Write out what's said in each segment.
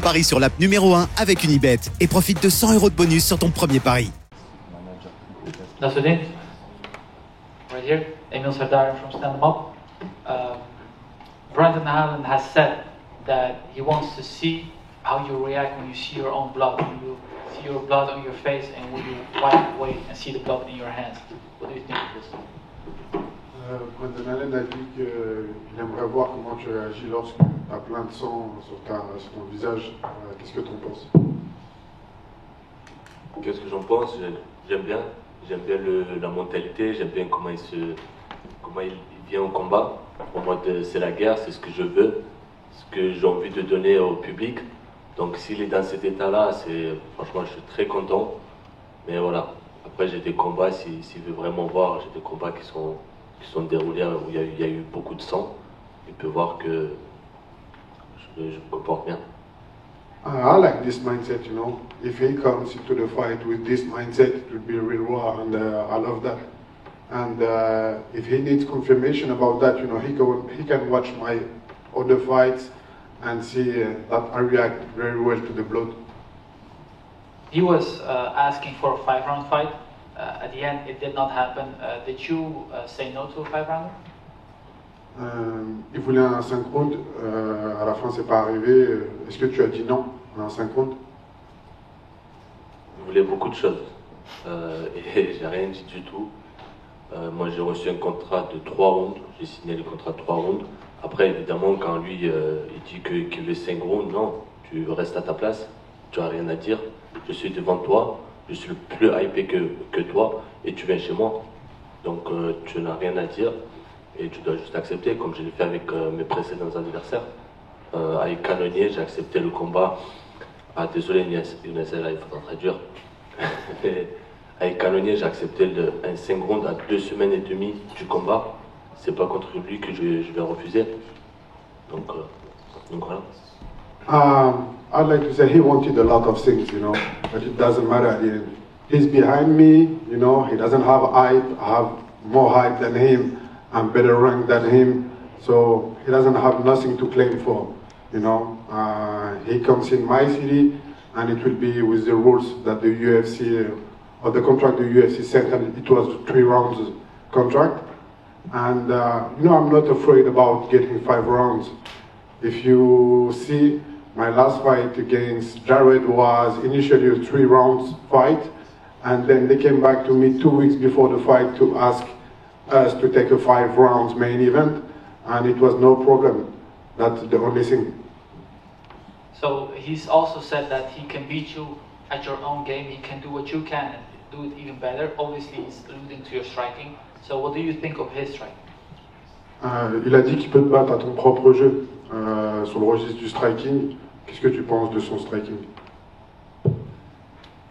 parie sur l'app numéro 1 avec Unibet et profite de 100 € de bonus sur ton premier pari. Nasruddin, right here, Emil Sardar from Stand 'em Up. Brandon Allen has said that he wants to see how you react when you see your own blood, when you see your blood on your face and when you wipe away and see the blood in your hands. What do you think of this? Brandon Allen a dit qu'il aimerait voir comment tu réagis lorsque tu as plein de sang sur ton visage. Qu'est-ce que tu en penses? Qu'est-ce que j'en pense? J'aime bien la mentalité, j'aime bien comment il vient au combat. Pour moi, c'est la guerre, c'est ce que je veux, ce que j'ai envie de donner au public. Donc s'il est dans cet état-là, franchement, je suis très content. Mais voilà, après j'ai des combats, s'il veut vraiment voir, j'ai des combats qui sont déroulés où il y a eu beaucoup de sang. Il peut voir que je me comporte bien. I like this mindset, you know. If he comes into the fight with this mindset, it would be a real war, and I love that. And if he needs confirmation about that, you know, he can watch my other fights and see that I react very well to the blood. He was asking for a 5-round fight. At the end, it did not happen. Did you say no to a 5-rounder? Il voulait un 5 rounds, à la fin c'est pas arrivé. Est-ce que tu as dit non à un 5 rounds? Il voulait beaucoup de choses et j'ai rien dit du tout. Moi j'ai reçu un contrat de 3 rounds, j'ai signé le contrat de 3 rounds. Après évidemment quand lui il dit qu'il veut 5 rounds, non, tu restes à ta place, tu n'as rien à dire. Je suis devant toi, je suis le plus hypé que toi et tu viens chez moi. Donc tu n'as rien à dire. Et tu dois juste accepter, comme je l'ai fait avec mes précédents adversaires. Avec Cannonier, j'ai accepté le combat. Ah, désolé, Younes, là, il faudra traduire. Avec Cannonier, j'ai accepté un 5 rounds à 2 semaines et demie du combat. C'est pas contre lui que je vais refuser. Donc voilà. I'd like to say he wanted a lot of things, you know, but it doesn't matter at the end. He's behind me, you know, he doesn't have hype, I have more hype than him. I'm better ranked than him, so he doesn't have nothing to claim for, you know. He comes in my city, and it will be with the rules that the UFC, or the contract the UFC sent, and it was 3 rounds contract. And, you know, I'm not afraid about getting 5 rounds. If you see, my last fight against Jared was initially a 3 rounds fight, and then they came back to me 2 weeks before the fight to ask us to take a 5 rounds main event, and it was no problem. That's the only thing. So he's also said that he can beat you at your own game, he can do what you can and do it even better. Obviously he's alluding to your striking. So what do you think of his striking? Il a dit qu'il peut te battre à ton propre jeu sur le registre du striking. Qu'est-ce que tu penses de son striking?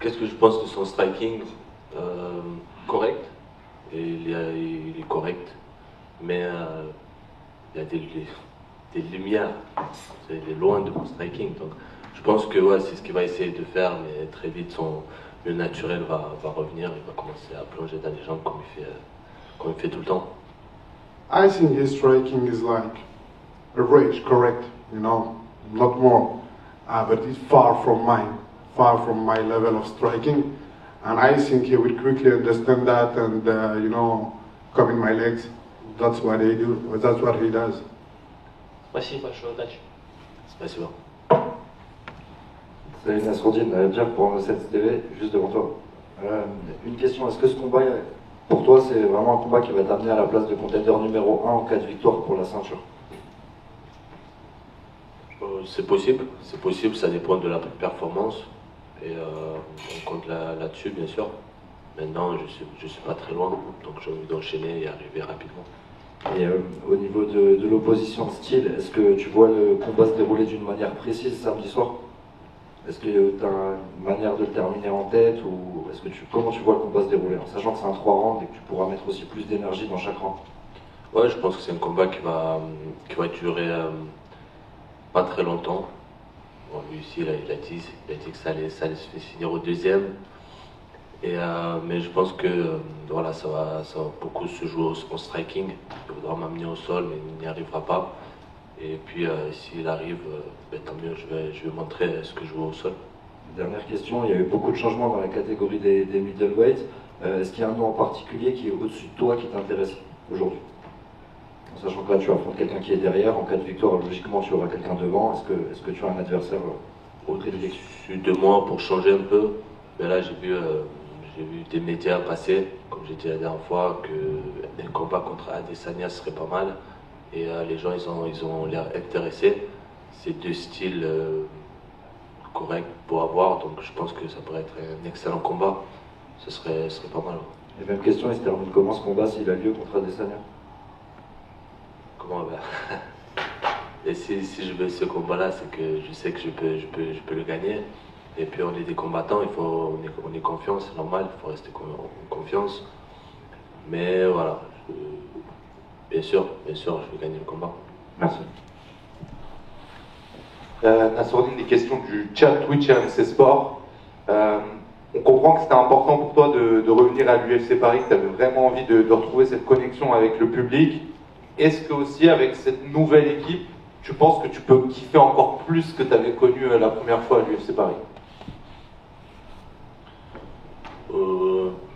Qu'est-ce que je pense de son striking? Correct. Et il est correct, mais il y a des lumières, il est loin de mon striking, donc je pense que ouais, c'est ce qu'il va essayer de faire, mais très vite le naturel va revenir, il va commencer à plonger dans les jambes comme il fait tout le temps. I think his striking is like average, correct, you know, not more, but it's far from my level of striking. And I think he will quickly understand that and, you know, come in my legs. That's what he do. That's what he does. Спасибо большое, удачи. Спасибо. Salut Nasruddin, Jack pour M7 TV, juste devant toi. Une question, est-ce que ce combat, pour toi, c'est vraiment un combat qui va t'amener à la place de contender numéro 1 en cas de victoire pour la ceinture? C'est possible, ça dépend de la performance. Et on compte là-dessus, bien sûr. Maintenant, je suis pas très loin, donc j'ai envie d'enchaîner et arriver rapidement. Et au niveau de l'opposition de style, est-ce que tu vois le combat se dérouler d'une manière précise samedi soir? Est-ce que tu as une manière de le terminer en tête ou comment tu vois le combat se dérouler, en sachant que c'est un 3 rounds et que tu pourras mettre aussi plus d'énergie dans chaque round? Ouais, je pense que c'est un combat qui va durer pas très longtemps. Bon, lui aussi, il a dit que ça allait se finir au deuxième. Mais je pense que voilà, ça va beaucoup se jouer au striking. Il voudra m'amener au sol, mais il n'y arrivera pas. Et puis s'il arrive, tant mieux, je vais montrer ce que je veux au sol. Dernière question, il y a eu beaucoup de changements dans la catégorie des middleweights. Est-ce qu'il y a un nom en particulier qui est au-dessus de toi qui t'intéresse aujourd'hui? En sachant que là tu affrontes quelqu'un qui est derrière, en cas de victoire, logiquement tu auras quelqu'un devant. Est-ce que tu as un adversaire au-dessus de moi pour changer un peu? Mais là j'ai vu des médias passer, comme j'ai dit la dernière fois, qu'un combat contre Adesanya serait pas mal. Et les gens ils ont l'air intéressés. C'est deux styles corrects pour avoir, donc je pense que ça pourrait être un excellent combat. Ce serait pas mal. Et même question, il se termine comment ce combat s'il a lieu contre Adesanya? Comment et si je veux ce combat-là, c'est que je sais que je peux le gagner. Et puis on est des combattants, on est confiant, c'est normal, il faut rester en confiance. Mais voilà, bien sûr, je vais gagner le combat. Merci. Nassourdine, des questions du chat Twitch et AMC Sport. On comprend que c'était important pour toi de revenir à l'UFC Paris, que tu avais vraiment envie de retrouver cette connexion avec le public. Est-ce que aussi avec cette nouvelle équipe, tu penses que tu peux kiffer encore plus que tu avais connu la première fois à l'UFC Paris?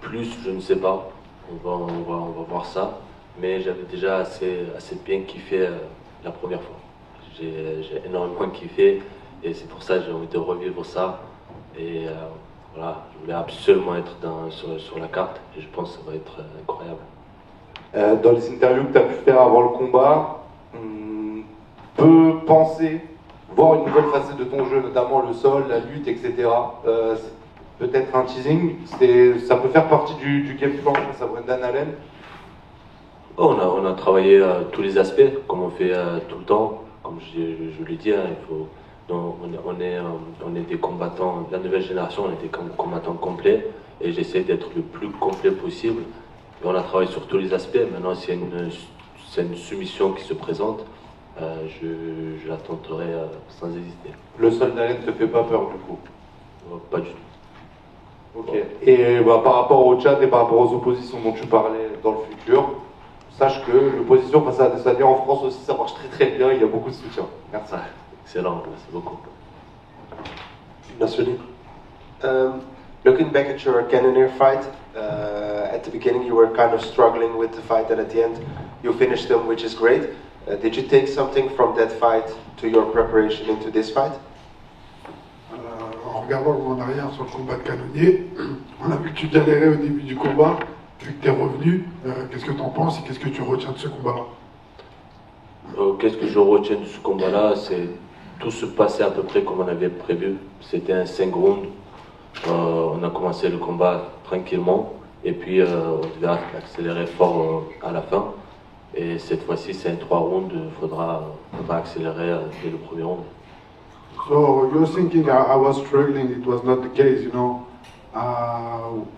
Plus, je ne sais pas. On va voir ça. Mais j'avais déjà assez bien kiffé la première fois. J'ai énormément kiffé et c'est pour ça que j'ai envie de revivre ça. Et voilà, je voulais absolument être sur la carte et je pense que ça va être incroyable. Dans les interviews que tu as pu faire avant le combat, on peut penser voir une nouvelle facette de ton jeu, notamment le sol, la lutte, etc. Peut-être un teasing, ça peut faire partie du game plan face à Brendan Allen. On a travaillé tous les aspects, comme on fait tout le temps. Comme je l'ai dit, on est des combattants de la nouvelle génération, on est des combattants complets et j'essaie d'être le plus complet possible. Et on a travaillé sur tous les aspects. Maintenant, s'il y a une soumission qui se présente, je la tenterai sans hésiter. Le sol d'Allen ne te fait pas peur du coup? Pas du tout. Ok. Et par rapport au chat et par rapport aux oppositions dont tu parlais dans le futur, sache que l'opposition face à Adesanya en France aussi, ça marche très très bien, il y a beaucoup de soutien. Merci. Excellent, merci beaucoup. Nassourdine. Looking back at your Cannonier fight, at the beginning you were kind of struggling with the fight, and at the end you finished them, which is great. Did you take something from that fight to your preparation into this fight? En regardant en arrière sur le combat de Cannonier, on a vu que tu galérais au début du combat, vu que tu es revenu. Qu'est-ce que tu en penses et qu'est-ce que tu retiens de ce combat-là? Qu'est-ce que je retiens de ce combat-là? C'est tout se passait à peu près comme on avait prévu. C'était un 5 rounds. On a commencé le combat tranquillement et puis on devait accélérer fort à la fin. Et cette fois-ci, c'est un 3 rounds. Il faudra accélérer dès le premier round. So you're thinking I was struggling, it was not the case, you know.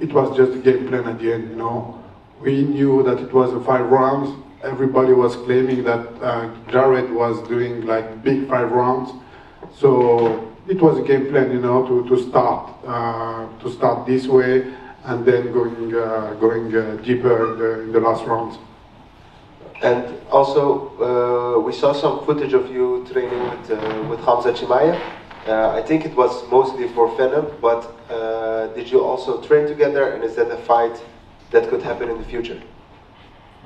It was just a game plan at the end, you know. We knew that it was a 5 rounds. Everybody was claiming that Jarrett was doing like big 5 rounds. So it was a game plan, you know, to start this way and then going deeper in the last rounds. And also, we saw some footage of you training with Hamza Chimaev. I think it was mostly for Venom, but did you also train together, and is that a fight that could happen in the future?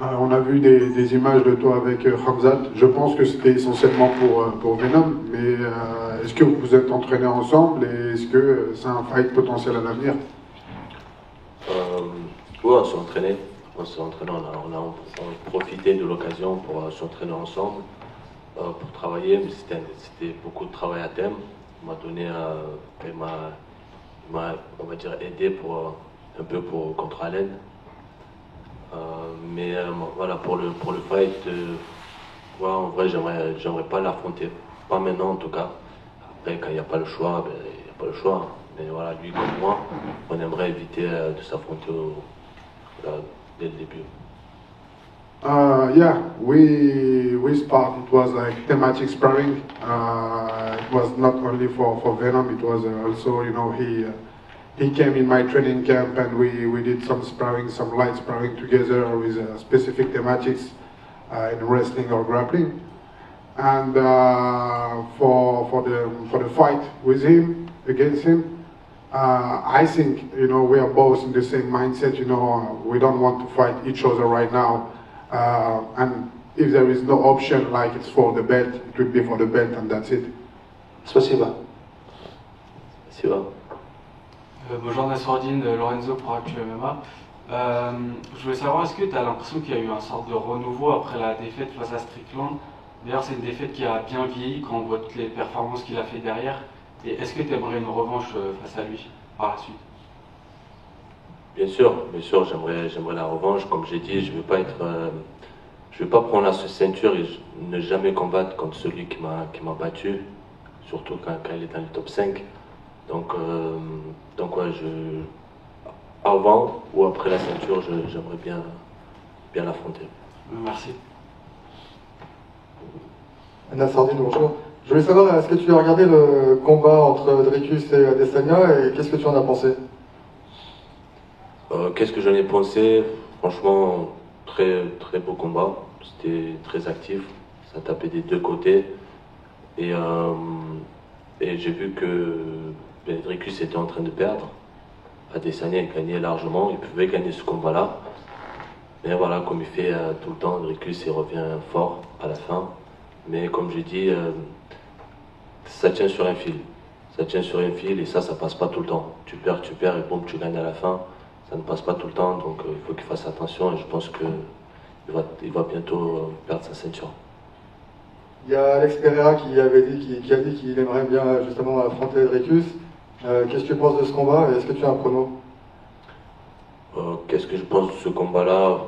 On a vu des images de toi avec Khamzat. Je pense que c'était essentiellement pour Venom, mais est-ce que vous vous êtes entraînés ensemble et est-ce que c'est un fight potentiel à l'avenir? Oui, on s'est entraîné. On a profité de l'occasion pour s'entraîner ensemble, pour travailler, mais c'était beaucoup de travail à thème. Il m'a donné, il m'a, on va dire, aidé un peu contre Allen. Mais voilà, pour le fight, ouais, en vrai, j'aimerais pas l'affronter. Pas maintenant en tout cas. Après, quand il n'y a pas le choix, il n'y a pas le choix. Mais voilà, lui comme moi, on aimerait éviter de s'affronter dès le début. Yeah, we sparred. It was like thematic sparring. It was not only for Venom. It was also, you know, he came in my training camp and we did some sparring, some light sparring together with specific thematics in wrestling or grappling. and for the fight with him, against him. I think, you know, we are both in the same mindset. You know, we don't want to fight each other right now, and if there is no option, like it's for the belt, it will be for the belt, and that's it. Спасибо. Спасибо. Bonjour Nassourdine, Lorenzo pour Actu MMA. Je voulais savoir, est-ce que tu as l'impression qu'il y a eu un sorte de renouveau après la défaite face à Strickland? D'ailleurs, c'est une défaite qui a bien vieilli quand on voit toutes les performances qu'il a fait derrière. Et est-ce que tu aimerais une revanche face à lui par la suite? Bien sûr, j'aimerais la revanche. Comme j'ai dit, je vais pas prendre la ceinture et ne jamais combattre contre celui qui m'a battu, surtout quand il est dans le top 5. Donc ouais, avant ou après la ceinture, j'aimerais bien l'affronter. Merci. Nassourdine, bonjour. Je voulais savoir, est-ce que tu as regardé le combat entre Dricus et Adesanya et qu'est-ce que tu en as pensé? Qu'est-ce que j'en ai pensé? Franchement, très beau combat. C'était très actif. Ça tapait des deux côtés. Et j'ai vu que Dricus était en train de perdre. Adesanya gagnait largement. Il pouvait gagner ce combat-là. Mais voilà, comme il fait tout le temps, Dricus il revient fort à la fin. Mais comme je dis, ça tient sur un fil. Ça tient sur un fil et ça passe pas tout le temps. Tu perds et boum, tu gagnes à la fin. Ça ne passe pas tout le temps, donc il faut qu'il fasse attention et je pense qu'il va bientôt perdre sa ceinture. Il y a Alex Pereira qui a dit qu'il aimerait bien justement affronter Dricus. Qu'est-ce que tu penses de ce combat et est-ce que tu as un prono? Qu'est-ce que je pense de ce combat-là?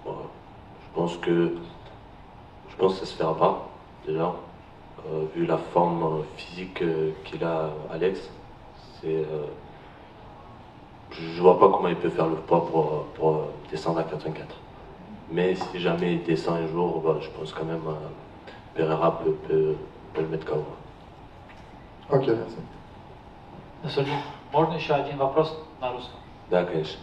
Je pense que ça se fera pas, déjà. Vu la forme physique qu'il a, Alex, je vois pas comment il peut faire le poids pour descendre à 84. Mais si jamais il descend un jour, je pense quand même Pereira peut le mettre KO. Ok, merci. Насуджин, можно еще один вопрос на русском? Да, конечно.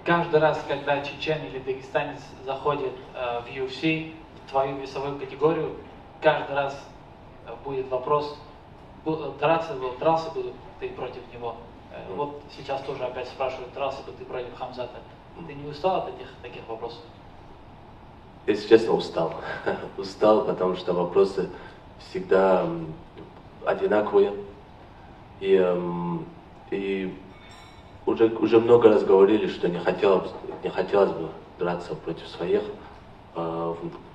Каждый раз, когда чечен или дагестанец заходит в UFC, в твою весовую категорию, каждый раз будет вопрос, дрался бы ты против него. Вот сейчас тоже опять спрашивают, дрался бы ты против Хамзата. Ты не устал от таких вопросов? Если честно, устал. Устал, потому что вопросы всегда одинаковые. И уже много раз говорили, что не хотелось бы драться против своих,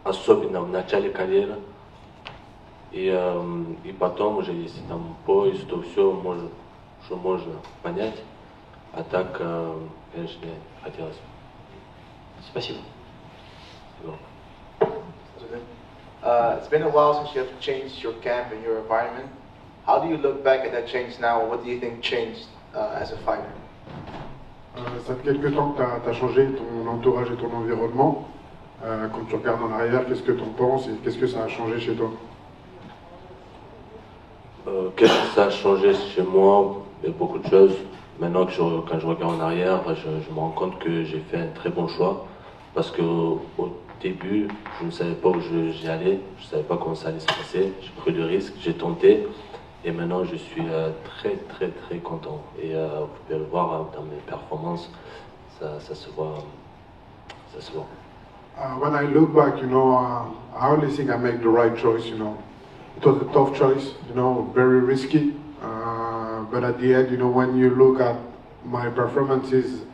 особенно в начале карьеры. И потом уже, если там пояс, то все можно понять. А так, конечно, не хотелось бы. Спасибо. It's been a while since you have changed your camp and your environment. How do you look back at that change now? What do you think changed as a fighter? Ça fait quelques temps que tu as changé ton entourage et ton environnement. Quand tu regardes en arrière, qu'est-ce que tu en penses et qu'est-ce que ça a changé chez toi? Qu'est-ce que ça a changé chez moi? Il y a beaucoup de choses. Maintenant, quand je regarde en arrière, je me rends compte que j'ai fait un très bon choix. Parce qu'au début, je ne savais pas où j'allais, je ne savais pas comment ça allait se passer. J'ai pris le risque, j'ai tenté. Et maintenant, je suis très content. Et vous pouvez le voir dans mes performances, ça se voit. Ça se voit. When I look back, you know, I only think I make the right choice, you know. It was a tough choice, you know, very risky. But at the end, you know, when you look at my performances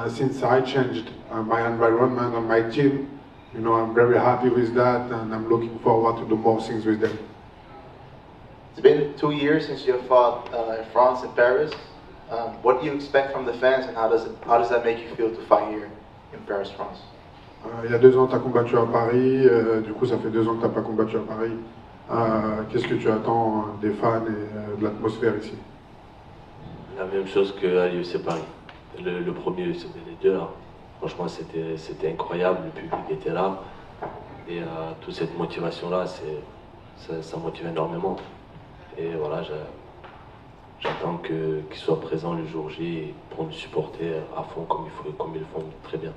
since I changed my environment and my team, you know, I'm very happy with that and I'm looking forward to do more things with them. It's been 2 years since you have fought in France and Paris. What do you expect from the fans and how does that make you feel to fight here in Paris, France? Il y a 2 ans, tu as combattu à Paris, du coup ça fait 2 ans que tu n'as pas combattu à Paris. Qu'est-ce que tu attends des fans et de l'atmosphère ici? La même chose qu'à l'UFC Paris. Le premier UFC, les deux là. Franchement, c'était incroyable, le public était là. Et toute cette motivation-là, ça motive énormément. Et voilà, j'attends qu'ils soient présents le jour J pour me supporter à fond comme ils le font très bien.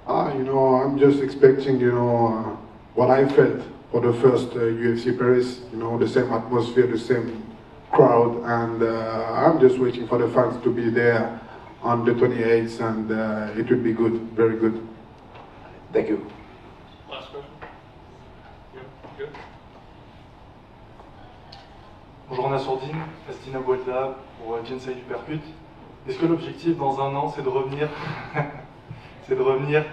You know, I'm just expecting, you know, what I felt for the first UFC Paris, you know, the same atmosphere, the same crowd, and I'm just waiting for the fans to be there on the 28th, and it will be good, very good. Thank you. Last question. Good. Bonjour Nassourdine, Astina Bouelta pour Jinsei Uppercut. Est-ce que l'objectif dans un an c'est de revenir c'est de revenir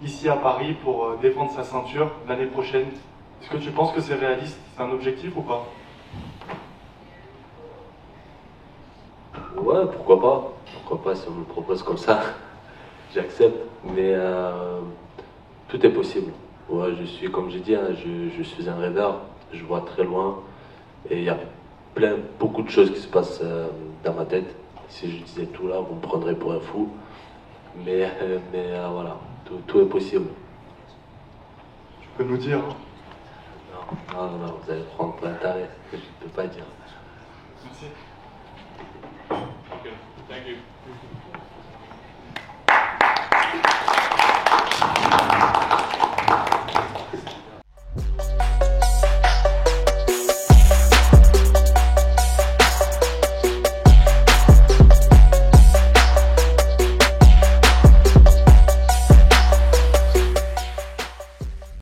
ici à Paris pour défendre sa ceinture l'année prochaine? Est-ce que tu penses que c'est réaliste? C'est un objectif ou pas? Ouais, pourquoi pas? Pourquoi pas si on me le propose comme ça, j'accepte. Mais tout est possible. Ouais, je suis, comme j'ai dit, hein, je suis un rêveur. Je vois très loin et il y a beaucoup de choses qui se passent dans ma tête. Si je disais tout là, vous me prendrez pour un fou. Mais voilà, tout est possible. Tu peux nous dire? Non, vous allez prendre plein de taré. Je ne peux pas dire. Merci.